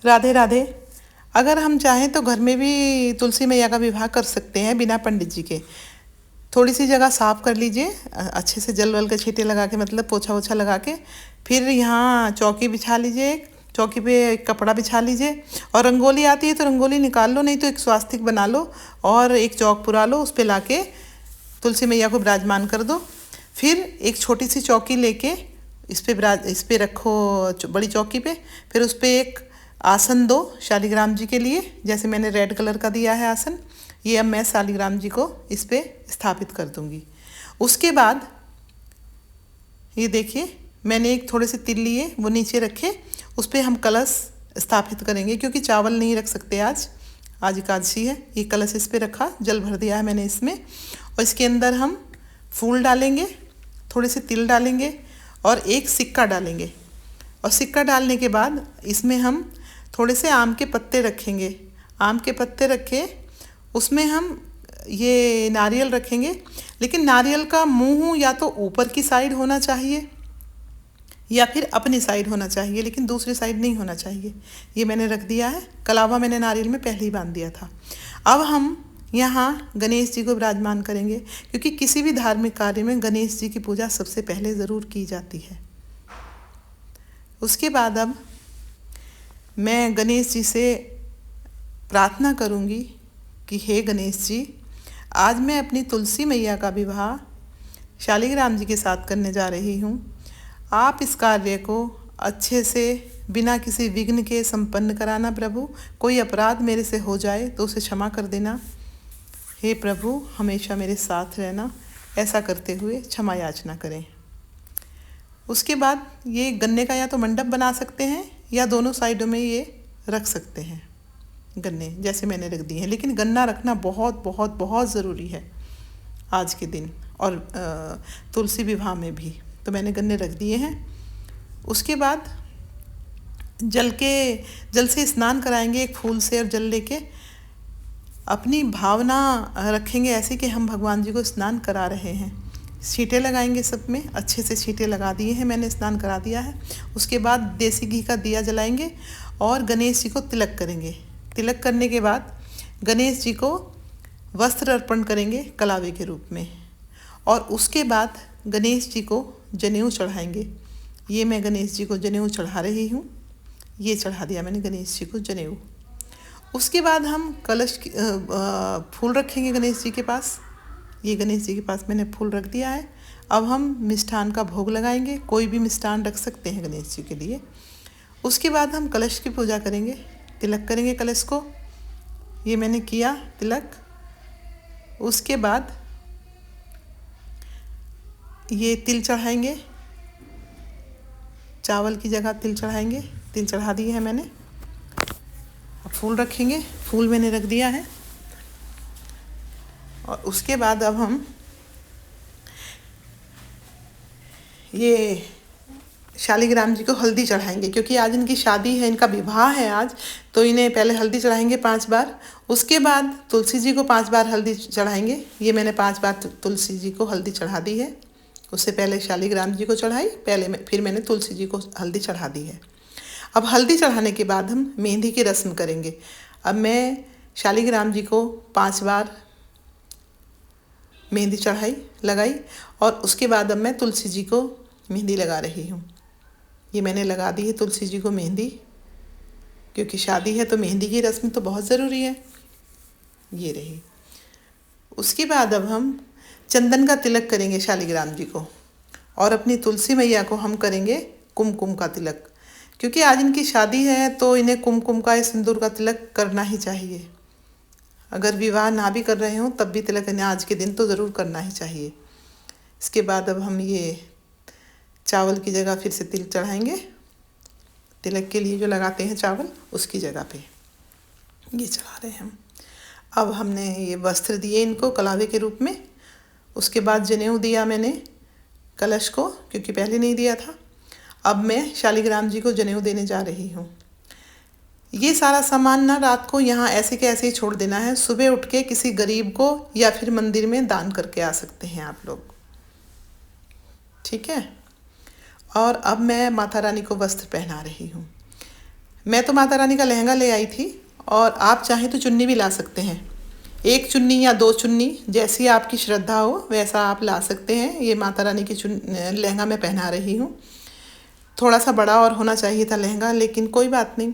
राधे राधे। अगर हम चाहें तो घर में भी तुलसी मैया का विवाह कर सकते हैं बिना पंडित जी के। थोड़ी सी जगह साफ कर लीजिए, अच्छे से जल वल के छींटे लगा के, मतलब पोछा वोछा लगा के। फिर यहाँ चौकी बिछा लीजिए, चौकी पे एक कपड़ा बिछा लीजिए। और रंगोली आती है तो रंगोली निकाल लो, नहीं तो एक स्वास्तिक बना लो और एक चौक पुरा लो, उस पे लाके तुलसी मैया को विराजमान कर दो। फिर एक छोटी सी चौकी लेके इस पे रखो, बड़ी चौकी पे। फिर उस पे एक आसन दो शालिग्राम जी के लिए, जैसे मैंने रेड कलर का दिया है आसन, ये अब मैं शालिग्राम जी को इस पे स्थापित कर दूंगी। उसके बाद ये देखिए, मैंने एक थोड़े से तिल लिए, वो नीचे रखे, उस पे हम कलश स्थापित करेंगे, क्योंकि चावल नहीं रख सकते आज एकादशी है। ये कलश इस पे रखा, जल भर दिया है मैंने इसमें, और इसके अंदर हम फूल डालेंगे, थोड़े से तिल डालेंगे और एक सिक्का डालेंगे। और सिक्का डालने के बाद इसमें हम थोड़े से आम के पत्ते रखेंगे। आम के पत्ते रखे, उसमें हम ये नारियल रखेंगे, लेकिन नारियल का मुंह या तो ऊपर की साइड होना चाहिए या फिर अपनी साइड होना चाहिए, लेकिन दूसरी साइड नहीं होना चाहिए। ये मैंने रख दिया है, कलावा मैंने नारियल में पहले ही बांध दिया था। अब हम यहाँ गणेश जी को विराजमान करेंगे, क्योंकि किसी भी धार्मिक कार्य में गणेश जी की पूजा सबसे पहले ज़रूर की जाती है। उसके बाद अब मैं गणेश जी से प्रार्थना करूँगी कि हे गणेश जी, आज मैं अपनी तुलसी मैया का विवाह शालिग्राम जी के साथ करने जा रही हूँ। आप इस कार्य को अच्छे से बिना किसी विघ्न के संपन्न कराना प्रभु। कोई अपराध मेरे से हो जाए तो उसे क्षमा कर देना। हे प्रभु, हमेशा मेरे साथ रहना। ऐसा करते हुए क्षमा याचना करें। उसके बाद ये गन्ने का या तो मंडप बना सकते हैं या दोनों साइडों में ये रख सकते हैं गन्ने, जैसे मैंने रख दिए हैं। लेकिन गन्ना रखना बहुत बहुत बहुत ज़रूरी है आज के दिन, और तुलसी विवाह में भी। तो मैंने गन्ने रख दिए हैं। उसके बाद जल से स्नान कराएंगे एक फूल से, और जल लेके अपनी भावना रखेंगे ऐसे कि हम भगवान जी को स्नान करा रहे हैं। छींटे लगाएंगे, सब में अच्छे से छींटे लगा दिए हैं मैंने, स्नान करा दिया है। उसके बाद देसी घी का दिया जलाएंगे और गणेश जी को तिलक करेंगे। तिलक करने के बाद गणेश जी को वस्त्र अर्पण करेंगे कलावे के रूप में, और उसके बाद गणेश जी को जनेऊ चढ़ाएंगे। ये मैं गणेश जी को जनेऊ चढ़ा रही हूँ, ये चढ़ा दिया मैंने गणेश जी को जनेऊ। उसके बाद हम कलश फूल रखेंगे गणेश जी के पास। ये गणेश जी के पास मैंने फूल रख दिया है। अब हम मिष्ठान का भोग लगाएंगे, कोई भी मिष्ठान रख सकते हैं गणेश जी के लिए। उसके बाद हम कलश की पूजा करेंगे, तिलक करेंगे कलश को। ये मैंने किया तिलक। उसके बाद ये तिल चढ़ाएंगे, चावल की जगह तिल चढ़ाएंगे। तिल चढ़ा दिए हैं मैंने। अब फूल रखेंगे, फूल मैंने रख दिया है। और उसके बाद अब हम ये शालिग्राम जी को हल्दी चढ़ाएंगे, क्योंकि आज इनकी शादी है, इनका विवाह है आज, तो इन्हें पहले हल्दी चढ़ाएंगे 5 बार। उसके बाद तुलसी जी को 5 बार हल्दी चढ़ाएंगे। ये मैंने 5 बार तुलसी जी को हल्दी चढ़ा दी है। उससे पहले शालिग्राम जी को चढ़ाई, फिर मैंने तुलसी जी को हल्दी चढ़ा दी है। अब हल्दी चढ़ाने के बाद हम मेहंदी की रस्म करेंगे। अब मैं शालिग्राम जी को 5 बार मेहंदी लगाई, और उसके बाद अब मैं तुलसी जी को मेहंदी लगा रही हूँ। ये मैंने लगा दी है तुलसी जी को मेहंदी, क्योंकि शादी है तो मेहंदी की रस्म तो बहुत ज़रूरी है। ये रही। उसके बाद अब हम चंदन का तिलक करेंगे शालिग्राम जी को, और अपनी तुलसी मैया को हम करेंगे कुमकुम का तिलक, क्योंकि आज इनकी शादी है तो इन्हें कुमकुम का या सिंदूर का तिलक करना ही चाहिए। अगर विवाह ना भी कर रहे हों तब भी तिलक इन्हें आज के दिन तो ज़रूर करना ही चाहिए। इसके बाद अब हम ये चावल की जगह फिर से तिल चढ़ाएंगे, तिलक के लिए जो लगाते हैं चावल, उसकी जगह पे ये चढ़ा रहे हैं हम। अब हमने ये वस्त्र दिए इनको कलावे के रूप में। उसके बाद जनेऊ दिया मैंने कलश को, क्योंकि पहले नहीं दिया था। अब मैं शालिग्राम जी को जनेऊ देने जा रही हूँ। ये सारा सामान ना रात को यहाँ ऐसे के ऐसे ही छोड़ देना है। सुबह उठ के किसी गरीब को या फिर मंदिर में दान करके आ सकते हैं आप लोग, ठीक है। और अब मैं माता रानी को वस्त्र पहना रही हूँ। मैं तो माता रानी का लहंगा ले आई थी, और आप चाहें तो चुन्नी भी ला सकते हैं। एक चुन्नी या दो चुन्नी, जैसी आपकी श्रद्धा हो वैसा आप ला सकते हैं। ये माता रानी की लहंगा मैं पहना रही हूँ। थोड़ा सा बड़ा और होना चाहिए था लहंगा, लेकिन कोई बात नहीं,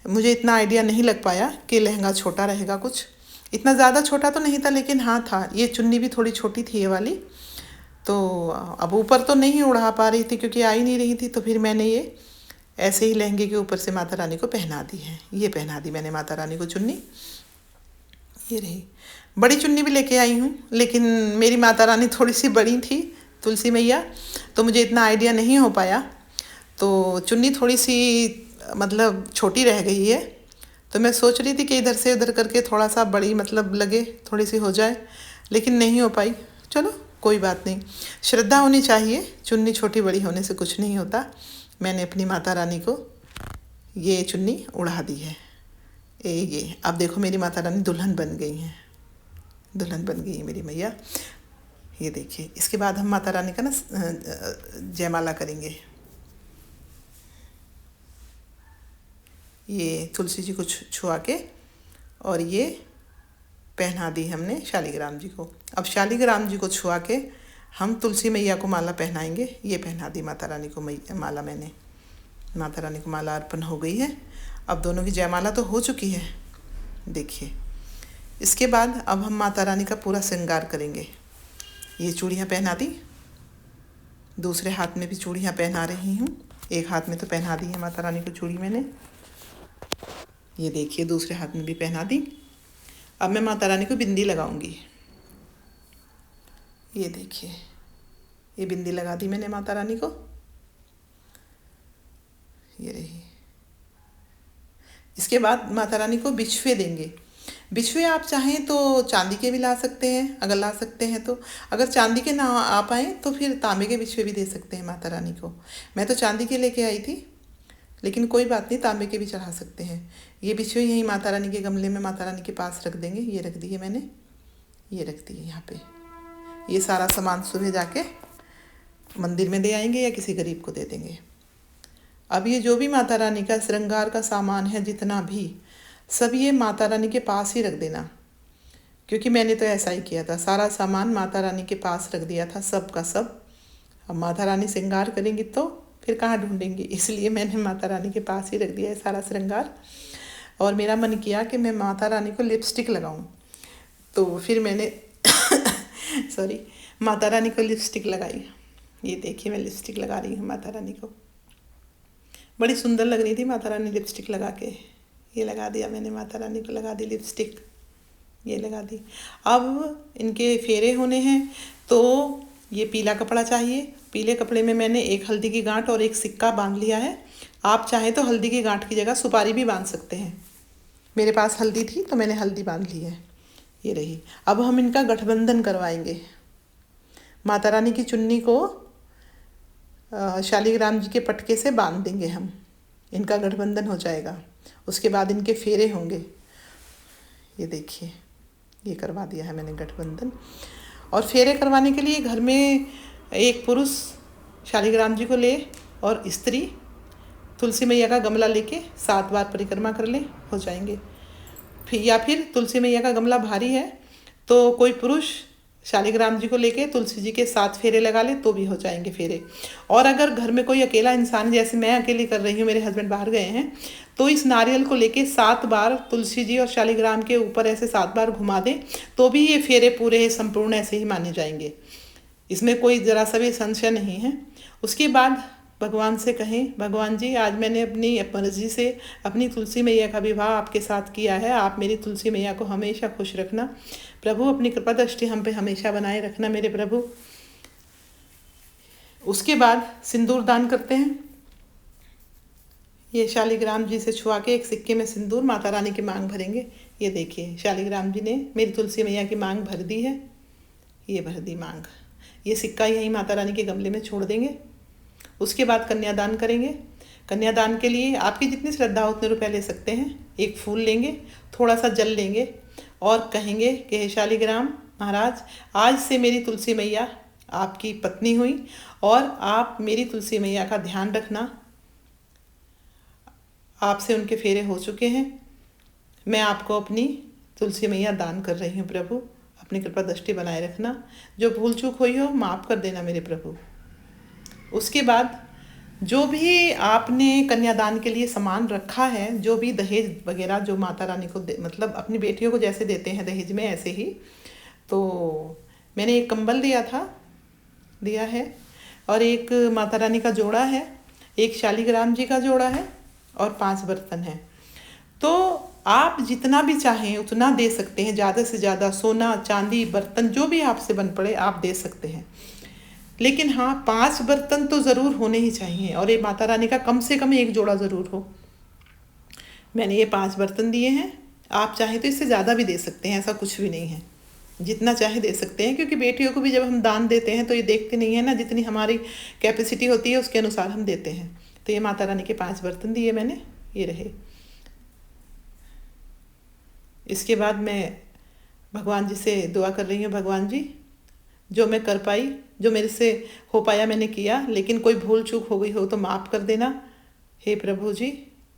मुझे इतना आइडिया नहीं लग पाया कि लहंगा छोटा रहेगा। कुछ इतना ज़्यादा छोटा तो नहीं था, लेकिन हाँ था। ये चुन्नी भी थोड़ी छोटी थी ये वाली। तो अब ऊपर तो नहीं उड़ा पा रही थी क्योंकि आ ही नहीं रही थी, तो फिर मैंने ये ऐसे ही लहंगे के ऊपर से माता रानी को पहना दी है। ये पहना दी मैंने माता रानी को चुन्नी। ये रही। बड़ी चुन्नी भी लेके आई हूँ, लेकिन मेरी माता रानी थोड़ी सी बड़ी थी, तुलसी मैया, तो मुझे इतना आइडिया नहीं हो पाया। तो चुन्नी थोड़ी सी मतलब छोटी रह गई है। तो मैं सोच रही थी कि इधर से उधर करके थोड़ा सा बड़ी मतलब लगे, थोड़ी सी हो जाए, लेकिन नहीं हो पाई। चलो कोई बात नहीं, श्रद्धा होनी चाहिए, चुन्नी छोटी बड़ी होने से कुछ नहीं होता। मैंने अपनी माता रानी को ये चुन्नी उड़ा दी है। ये अब देखो मेरी माता रानी दुल्हन बन गई हैं, दुल्हन बन गई है मेरी मैया। ये देखिए, इसके बाद हम माता रानी का ना जयमाला करेंगे। ये तुलसी जी को छुआ के, और ये पहना दी हमने शालिग्राम जी को। अब शालिग्राम जी को छुआ के हम तुलसी मैया को माला पहनाएंगे। ये पहना दी माता रानी को माला मैंने। माता रानी को माला अर्पण हो गई है। अब दोनों की जयमाला तो हो चुकी है, देखिए। इसके बाद अब हम माता रानी का पूरा श्रृंगार करेंगे। ये चूड़ियाँ पहना दी, दूसरे हाथ में भी चूड़ियाँ पहना रही हूँ। एक हाथ में तो पहना दी है माता रानी को चूड़ी मैंने, ये देखिए दूसरे हाथ में भी पहना दी। अब मैं माता रानी को बिंदी लगाऊंगी। ये देखिए, ये बिंदी लगा दी मैंने माता रानी को। ये रही। इसके बाद माता रानी को बिछुए देंगे। बिछुए आप चाहें तो चांदी के भी ला सकते हैं, अगर ला सकते हैं तो। अगर चांदी के ना आ पाएँ तो फिर तांबे के बिछुए भी दे सकते हैं माता रानी को। मैं तो चांदी के लेके आई थी, लेकिन कोई बात नहीं, तांबे के भी चढ़ा सकते हैं। ये बिछुए यहीं माता रानी के गमले में माता रानी के पास रख देंगे। ये रख दिए मैंने, ये रख दिए यहाँ पे। ये सारा सामान सुबह जाके मंदिर में दे आएंगे या किसी गरीब को दे देंगे। अब ये जो भी माता रानी का श्रृंगार का सामान है, जितना भी, सब ये माता रानी के पास ही रख देना, क्योंकि मैंने तो ऐसा ही किया था। सारा सामान माता रानी के पास रख दिया था, सब का सब। अब माता रानी श्रृंगार करेंगी तो फिर कहाँ ढूंढेंगे, इसलिए मैंने माता रानी के पास ही रख दिया है सारा श्रृंगार। और मेरा मन किया कि मैं माता रानी को लिपस्टिक लगाऊं, तो फिर मैंने सॉरी, माता रानी को लिपस्टिक लगाई। ये देखिए मैं लिपस्टिक लगा रही हूँ माता रानी को। बड़ी सुंदर लग रही थी माता रानी लिपस्टिक लगा के। ये लगा दिया मैंने, माता रानी को लगा दी लिपस्टिक, ये लगा दी। अब इनके फेरे होने हैं, तो ये पीला कपड़ा चाहिए। पीले कपड़े में मैंने एक हल्दी की गांठ और एक सिक्का बांध लिया है। आप चाहें तो हल्दी की गांठ की जगह सुपारी भी बांध सकते हैं। मेरे पास हल्दी थी तो मैंने हल्दी बांध ली है। ये रही। अब हम इनका गठबंधन करवाएंगे। माता रानी की चुन्नी को शालिग्राम जी के पटके से बांध देंगे हम, इनका गठबंधन हो जाएगा। उसके बाद इनके फेरे होंगे। ये देखिए, ये करवा दिया है मैंने गठबंधन। और फेरे करवाने के लिए घर में एक पुरुष शालिग्राम जी को ले, और स्त्री तुलसी मैया का गमला लेके 7 बार परिक्रमा कर ले, हो जाएंगे। या फिर तुलसी मैया का गमला भारी है तो कोई पुरुष शालिग्राम जी को लेके तुलसी जी के 7 फेरे लगा ले, तो भी हो जाएंगे फेरे। और अगर घर में कोई अकेला इंसान, जैसे मैं अकेली कर रही हूँ, मेरे हस्बैंड बाहर गए हैं, तो इस नारियल को लेके 7 बार तुलसी जी और शालिग्राम के ऊपर ऐसे 7 बार घुमा दें, तो भी ये फेरे पूरे संपूर्ण ऐसे ही माने जाएंगे। इसमें कोई ज़रा सा भी संशय नहीं है। उसके बाद भगवान से कहें, भगवान जी, आज मैंने अपनी मर्जी से अपनी तुलसी मैया का विवाह आपके साथ किया है। आप मेरी तुलसी मैया को हमेशा खुश रखना प्रभु, अपनी कृपा दृष्टि हम पे हमेशा बनाए रखना मेरे प्रभु। उसके बाद सिंदूर दान करते हैं। ये शालिग्राम जी से छुआ के एक सिक्के में सिंदूर माता रानी की मांग भरेंगे। ये देखिए, शालिग्राम जी ने मेरी तुलसी मैया की मांग भर दी है। ये भर दी मांग। ये सिक्का यहीं माता रानी के गमले में छोड़ देंगे। उसके बाद कन्यादान करेंगे। कन्यादान के लिए आपकी जितनी श्रद्धा हो उतने रुपए ले सकते हैं। एक फूल लेंगे, थोड़ा सा जल लेंगे, और कहेंगे कि हे शालिग्राम महाराज, आज से मेरी तुलसी मैया आपकी पत्नी हुई, और आप मेरी तुलसी मैया का ध्यान रखना। आपसे उनके फेरे हो चुके हैं। मैं आपको अपनी तुलसी मैया दान कर रही हूँ प्रभु। अपनी कृपा दृष्टि बनाए रखना। जो भूल चूक हुई हो माफ़ कर देना मेरे प्रभु। उसके बाद जो भी आपने कन्यादान के लिए सामान रखा है, जो भी दहेज वगैरह जो माता रानी को मतलब अपनी बेटियों को जैसे देते हैं दहेज में, ऐसे ही तो मैंने एक कंबल दिया है और एक माता रानी का जोड़ा है, एक शालिग्राम जी का जोड़ा है और 5 बर्तन हैं। तो आप जितना भी चाहें उतना दे सकते हैं, ज़्यादा से ज़्यादा सोना चांदी बर्तन जो भी आपसे बन पड़े आप दे सकते हैं। लेकिन हाँ, 5 बर्तन तो ज़रूर होने ही चाहिए और ये माता रानी का कम से कम एक जोड़ा ज़रूर हो। मैंने ये 5 बर्तन दिए हैं। आप चाहें तो इससे ज़्यादा भी दे सकते हैं, ऐसा कुछ भी नहीं है, जितना चाहे दे सकते हैं। क्योंकि बेटियों को भी जब हम दान देते हैं तो ये देखते नहीं है ना, जितनी हमारी कैपेसिटी होती है उसके अनुसार हम देते हैं। तो ये माता रानी के 5 बर्तन दिए मैंने, ये रहे। इसके बाद मैं भगवान जी से दुआ कर रही हूँ, भगवान जी जो मैं कर पाई, जो मेरे से हो पाया मैंने किया, लेकिन कोई भूल चूक हो गई हो तो माफ़ कर देना। हे प्रभु जी,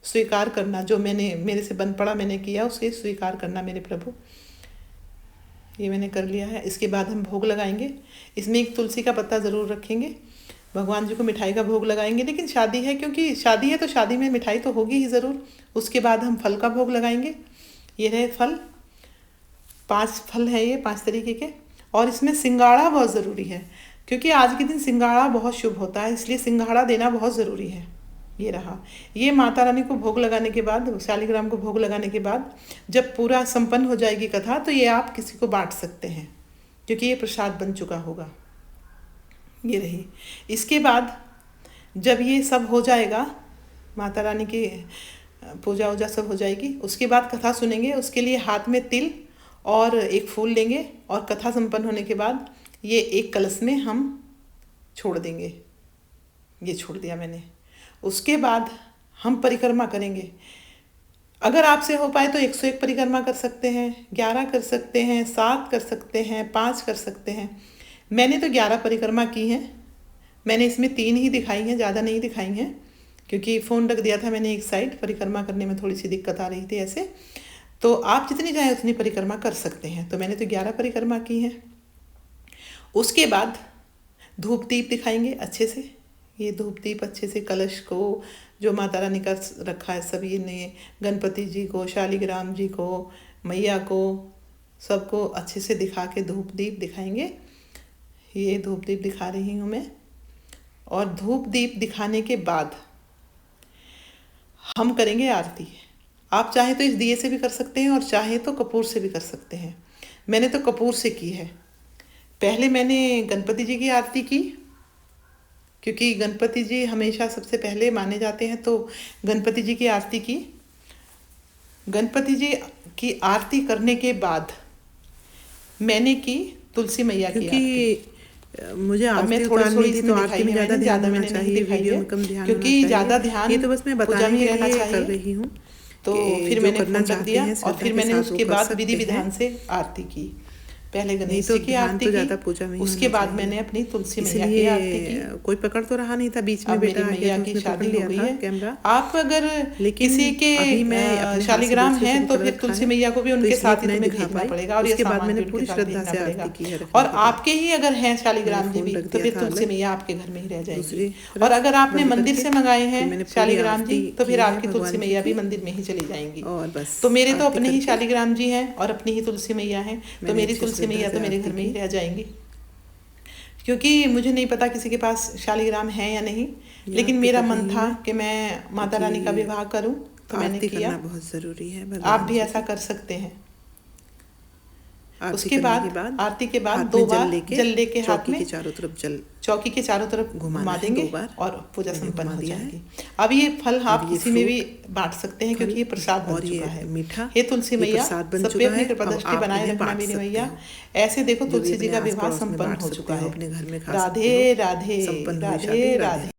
स्वीकार करना, जो मेरे से बन पड़ा मैंने किया उसे स्वीकार करना मेरे प्रभु। ये मैंने कर लिया है। इसके बाद हम भोग लगाएंगे। इसमें एक तुलसी का पत्ता ज़रूर रखेंगे। भगवान जी को मिठाई का भोग लगाएंगे, लेकिन शादी है, क्योंकि शादी है तो शादी में मिठाई तो होगी ही ज़रूर। उसके बाद हम फल का भोग लगाएंगे। ये रहे फल, 5 फल है ये, 5 तरीके के। और इसमें सिंगाड़ा बहुत ज़रूरी है, क्योंकि आज के दिन सिंगाड़ा बहुत शुभ होता है, इसलिए सिंगाड़ा देना बहुत ज़रूरी है। ये रहा। ये माता रानी को भोग लगाने के बाद, शालिग्राम को भोग लगाने के बाद जब पूरा संपन्न हो जाएगी कथा, तो ये आप किसी को बांट सकते हैं, क्योंकि ये प्रसाद बन चुका होगा। ये रही। इसके बाद जब ये सब हो जाएगा, माता रानी की पूजा वूजा सब हो जाएगी, उसके बाद कथा सुनेंगे। उसके लिए हाथ में तिल और एक फूल लेंगे और कथा संपन्न होने के बाद ये एक कलश में हम छोड़ देंगे। ये छोड़ दिया मैंने। उसके बाद हम परिक्रमा करेंगे। अगर आपसे हो पाए तो 101 परिक्रमा कर सकते हैं, 11 कर सकते हैं, 7 कर सकते हैं, 5 कर सकते हैं। मैंने तो 11 परिक्रमा की हैं। मैंने इसमें 3 ही दिखाई हैं, ज़्यादा नहीं दिखाई हैं, क्योंकि फ़ोन रख दिया था मैंने एक साइड। परिक्रमा करने में थोड़ी सी दिक्कत आ रही थी ऐसे। तो आप जितनी चाहें उतनी परिक्रमा कर सकते हैं। तो मैंने तो 11 परिक्रमा की हैं। उसके बाद धूप दीप दिखाएंगे अच्छे से। ये धूप दीप अच्छे से कलश को, जो माता रानी का रखा है सभी ने, गणपति जी को, शालिग्राम जी को, मैया को, सबको अच्छे से दिखा के धूप दीप दिखाएंगे। ये धूप दीप दिखा रही हूँ मैं। और धूप दीप दिखाने के बाद हम करेंगे आरती। आप चाहें तो इस दिए से भी कर सकते हैं और चाहें तो कपूर से भी कर सकते हैं। मैंने तो कपूर से की है। पहले मैंने गणपति जी की आरती की, क्योंकि गणपति जी हमेशा सबसे पहले माने जाते हैं, तो गणपति जी की आरती की। गणपति जी की आरती करने के बाद मैंने की तुलसी मैया की आरती। मुझे आरती उतारनी थी, तो आरती में ज़्यादा मैंने चाहिए, वीडियो में कम ध्यान, क्योंकि ज़्यादा ध्यान ये तो बस मैं बताने के लिए कर रही हूँ। तो फिर मैंने फोन रख दिया और फिर मैंने उसके बाद विधि विधान से आरती की। पहले गणेश जी की आरती की, पूजा में उसके बाद मैंने अपनी तुलसी मैया की आरती की। कोई पकड़ तो रहा नहीं था बीच में, बेटा मैया की शादी हो गई है कैमरा। आप अगर किसी के शालिग्राम हैं तो फिर तुलसी मैया को भी उनके साथ ही तुम्हें खरीदना पड़ेगा और इसके बाद मैंने पूरी श्रद्धा से आरती की है। और आपके ही अगर हैं शालिग्राम जी भी, तो फिर तुलसी मैया आपके घर में ही रह जाएगी। और अगर आपने मंदिर से मंगाए हैं शालिग्राम जी, तो फिर आपकी तुलसी मैया भी मंदिर में ही चली जाएंगी। और बस तो मेरे तो अपने ही शालिग्राम जी हैं और अपनी ही तुलसी मैया हैं, तो मेरी तुलसी मैया तो मेरे घर में ही रह जाएंगी। क्योंकि मुझे नहीं पता किसी के पास शालिग्राम है या नहीं, लेकिन मेरा मन था कि मैं माता रानी का विवाह करूं, तो मैंने किया। बहुत जरूरी है। आप भी ऐसा कर सकते हैं। उसके बाद आरती के बाद 2 बार जल लेके हाथ में चारों तरफ चौकी के चारों तरफ घुमा देंगे और पूजा संपन्न हो जाएगी। अब ये फल आप किसी में भी बांट सकते हैं, क्योंकि ये प्रसाद बन चुका है मीठा। हे तुलसी मैया, सब पे अपनी कृपा दृष्टि बनाए रखना मेरी मैया। ऐसे देखो तुलसी जी का विवाह संपन्न हो चुका है। अपने घर में राधे राधे राधे राधे।